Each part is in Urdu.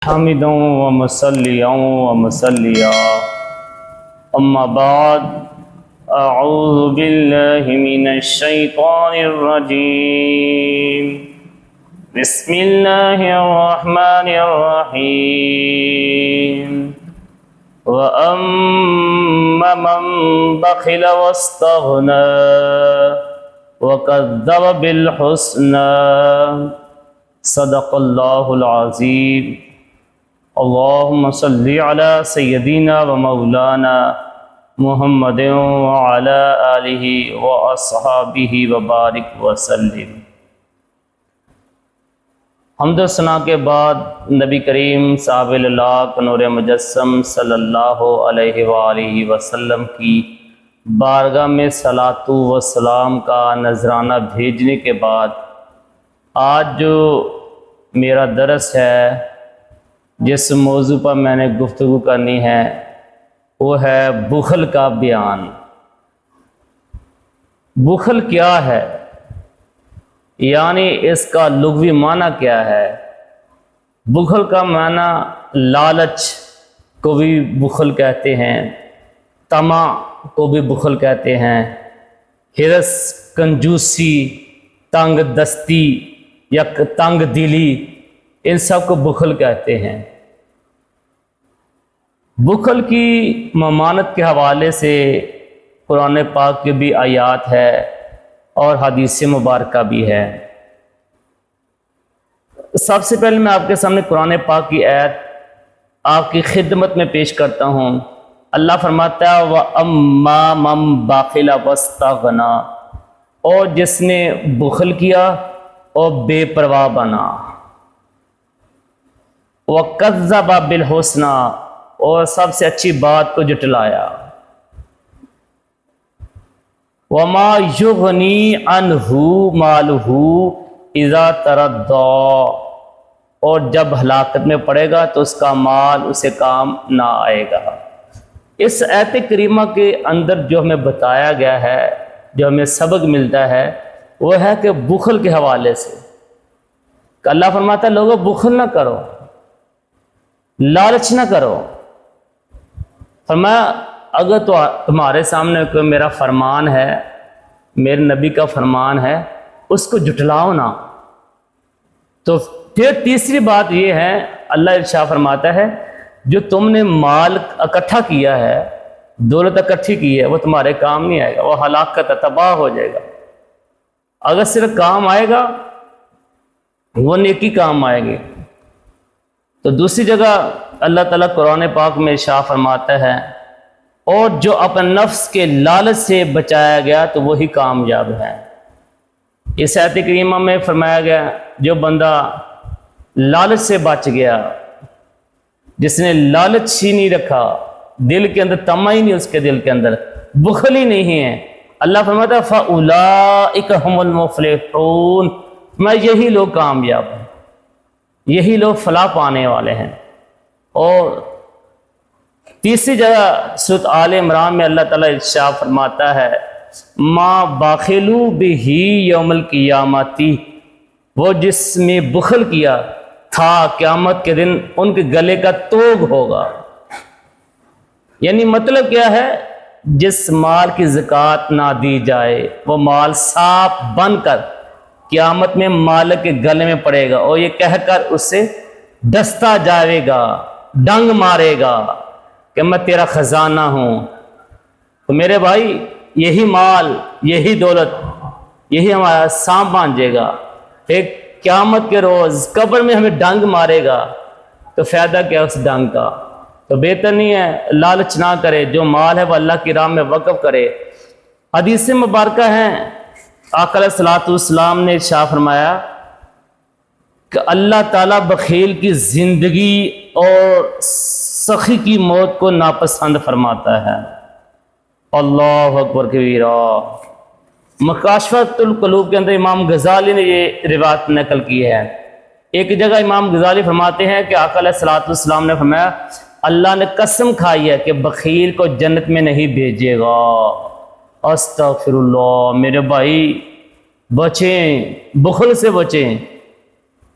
حمدا ومصليا ومصليا أما بعد أعوذ بالله من الشيطان الرجيم بسم الله الرحمن الرحيم وأما من بخل واستغنى وكذب بالحسنى صدق الله العظيم اللهم صل على سيدنا ومولانا محمد وعلى آلہ واصحابہ وبارک وسلم۔ حمد و ثنا کے بعد نبی کریم صاحب اللہ نور مجسم صلی اللہ علیہ وآلہ وسلم کی بارگاہ میں صلاۃ و سلام کا نذرانہ بھیجنے کے بعد آج جو میرا درس ہے، جس موضوع پر میں نے گفتگو کرنی ہے، وہ ہے بخل کا بیان۔ بخل کیا ہے، یعنی اس کا لغوی معنی کیا ہے؟ بخل کا معنی لالچ کو بھی بخل کہتے ہیں، طمع کو بھی بخل کہتے ہیں، حرص، کنجوسی، تنگ دستی یا تنگ دلی، ان سب کو بخل کہتے ہیں۔ بخل کی ممانعت کے حوالے سے قرآن پاک کی بھی آیات ہے اور حدیث مبارکہ بھی ہے۔ سب سے پہلے میں آپ کے سامنے قرآن پاک کی آیت آپ کی خدمت میں پیش کرتا ہوں۔ اللہ فرماتا ہے وَأَمَّا مَن بَخِلَ وَاسْتَغْنَىٰ، اور جس نے بخل کیا اور بے پرواہ بنا، وَكَذَّبَ بِالْحُسْنَىٰ، اور سب سے اچھی بات کو جھٹلایا، وَمَا يُغْنِي عَنْهُ مَالُهُ إِذَا تَرَدَّىٰ، اور جب ہلاکت میں پڑے گا تو اس کا مال اسے کام نہ آئے گا۔ اس آیت کریمہ کے اندر جو ہمیں بتایا گیا ہے، جو ہمیں سبق ملتا ہے، وہ ہے کہ بخل کے حوالے سے کہ اللہ فرماتا ہے لوگوں بخل نہ کرو، لالچ نہ کرو۔ فرمایا اگر تو تمہارے سامنے کوئی میرا فرمان ہے، میرے نبی کا فرمان ہے، اس کو جھٹلاؤ نہ۔ تو پھر تیسری بات یہ ہے، اللہ ارشاد فرماتا ہے جو تم نے مال اکٹھا کیا ہے، دولت اکٹھی کی ہے، وہ تمہارے کام نہیں آئے گا، وہ ہلاکت تباہ ہو جائے گا۔ اگر صرف کام آئے گا وہ نیکی کام آئے گی۔ تو دوسری جگہ اللہ تعالیٰ قرآن پاک میں ارشاد فرماتا ہے اور جو اپنے نفس کے لالچ سے بچایا گیا تو وہی کامیاب ہے۔ اس آیت کریمہ میں فرمایا گیا جو بندہ لالچ سے بچ گیا، جس نے لالچ ہی نہیں رکھا، دل کے اندر طمع ہی نہیں، اس کے دل کے اندر بخل ہی نہیں ہے، اللہ فرماتا ہے فَأُولَٰئِكَ هُمُ الْمُفْلِحُونَ، میں یہی لوگ کامیاب ہیں، یہی لوگ فلاح پانے والے ہیں۔ اور تیسری جگہ سورۃ آل عمران میں اللہ تعالیٰ ارشاد فرماتا ہے مَا بَخِلُوا بِهِ يَوْمَ الْقِيَامَةِ، وہ جس میں بخل کیا تھا قیامت کے دن ان کے گلے کا توگ ہوگا۔ یعنی مطلب کیا ہے؟ جس مال کی زکوٰۃ نہ دی جائے وہ مال صاف بن کر قیامت میں مالک کے گلے میں پڑے گا اور یہ کہہ کر اسے ڈستا جائے گا، ڈنگ مارے گا کہ میں تیرا خزانہ ہوں۔ تو میرے بھائی یہی مال، یہی دولت، یہی ہمارا سانپ باندھے گا، ایک قیامت کے روز قبر میں ہمیں ڈنگ مارے گا، تو فائدہ کیا اس ڈنگ کا؟ تو بہتر نہیں ہے لالچ نہ کرے، جو مال ہے وہ اللہ کی راہ میں وقف کرے۔ حدیث مبارکہ ہیں، آقا علیہ الصلوۃ والسلام نے ارشاد فرمایا کہ اللہ تعالیٰ بخیل کی زندگی اور سخی کی موت کو ناپسند فرماتا ہے۔ اللہ اکبر کبیرہ۔ مکاشفۃ القلوب کے اندر امام غزالی نے یہ روایت نقل کی ہے۔ ایک جگہ امام غزالی فرماتے ہیں کہ آقا علیہ الصلوۃ والسلام نے فرمایا اللہ نے قسم کھائی ہے کہ بخیل کو جنت میں نہیں بھیجے گا۔ استغفر اللہ۔ میرے بھائی بچیں، بخل سے بچیں،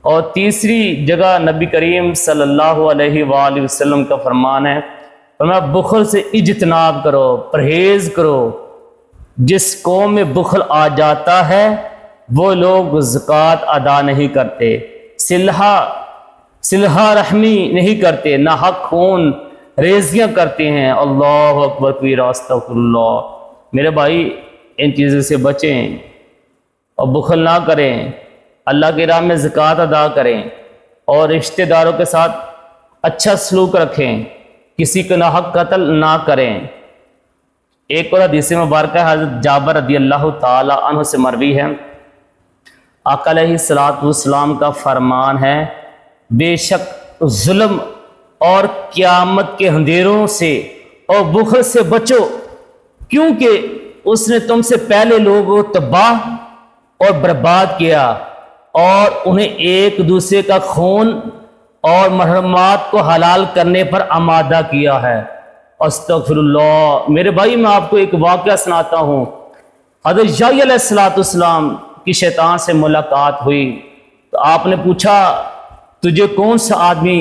اور تیسری جگہ نبی کریم صلی اللہ علیہ وآلہ وسلم کا فرمان ہے، فرمایا بخل سے اجتناب کرو، پرہیز کرو۔ جس قوم میں بخل آ جاتا ہے وہ لوگ زکوٰۃ ادا نہیں کرتے، صلہ رحمی نہیں کرتے، نہ حق خون ریزیاں کرتے ہیں۔ اللہ اکبر کبیرہ، استغفر اللہ۔ میرے بھائی ان چیزوں سے بچیں اور بخل نہ کریں، اللہ کی راہ میں زکوٰۃ ادا کریں اور رشتہ داروں کے ساتھ اچھا سلوک رکھیں، کسی کو ناحق قتل نہ کریں۔ ایک اور حدیث مبارکہ حضرت جابر رضی اللہ تعالی عنہ سے مروی ہے، آقا علیہ الصلوۃ والسلام کا فرمان ہے، بے شک ظلم اور قیامت کے اندھیروں سے اور بخل سے بچو، کیونکہ اس نے تم سے پہلے لوگوں کو تباہ اور برباد کیا اور انہیں ایک دوسرے کا خون اور محرمات کو حلال کرنے پر آمادہ کیا ہے۔ استغفر اللہ۔ میرے بھائی میں آپ کو ایک واقعہ سناتا ہوں۔ حضرت یحییٰ علیہ السلام کی شیطان سے ملاقات ہوئی تو آپ نے پوچھا تجھے کون سا آدمی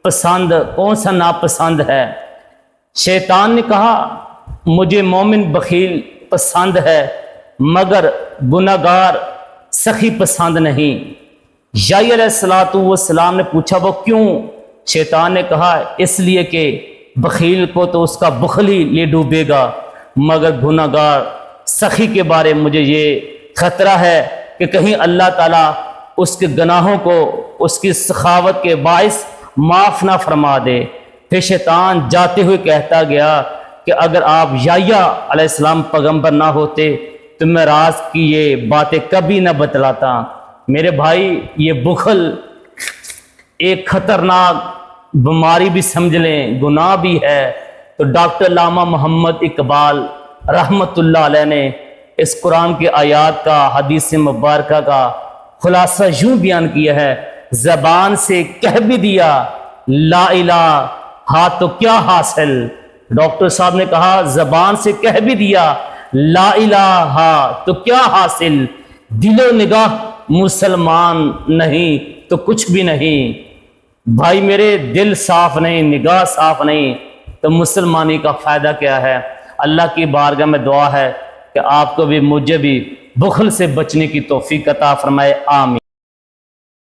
پسند، کون سا ناپسند ہے؟ شیطان نے کہا مجھے مومن بخیل پسند ہے مگر گناہگار سخی پسند نہیں۔ یحییٰ علیہ السلام نے پوچھا وہ کیوں؟ شیطان نے کہا اس لیے کہ بخیل کو تو اس کا بخل ہی لے ڈوبے گا، مگر گناہگار سخی کے بارے مجھے یہ خطرہ ہے کہ کہیں اللہ تعالیٰ اس کے گناہوں کو اس کی سخاوت کے باعث معاف نہ فرما دے۔ پھر شیطان جاتے ہوئے کہتا گیا کہ اگر آپ یحییٰ علیہ السلام پیغمبر نہ ہوتے تو میں راز کی یہ باتیں کبھی نہ بتلاتا۔ میرے بھائی یہ بخل ایک خطرناک بیماری بھی سمجھ لیں، گناہ بھی ہے۔ تو ڈاکٹر علامہ محمد اقبال رحمۃ اللہ علیہ نے اس قرآن کی آیات کا، حدیث مبارکہ کا خلاصہ یوں بیان کیا ہے، زبان سے کہہ بھی دیا لا الہ ہاں تو کیا حاصل۔ ڈاکٹر صاحب نے کہا زبان سے کہہ بھی دیا لا الہ تو کیا حاصل، دل و نگاہ مسلمان نہیں تو کچھ بھی نہیں۔ بھائی میرے دل صاف نہیں، نگاہ صاف نہیں تو مسلمانی کا فائدہ کیا ہے؟ اللہ کی بارگاہ میں دعا ہے کہ آپ کو بھی مجھے بھی بخل سے بچنے کی توفیق عطا فرمائے، آمین۔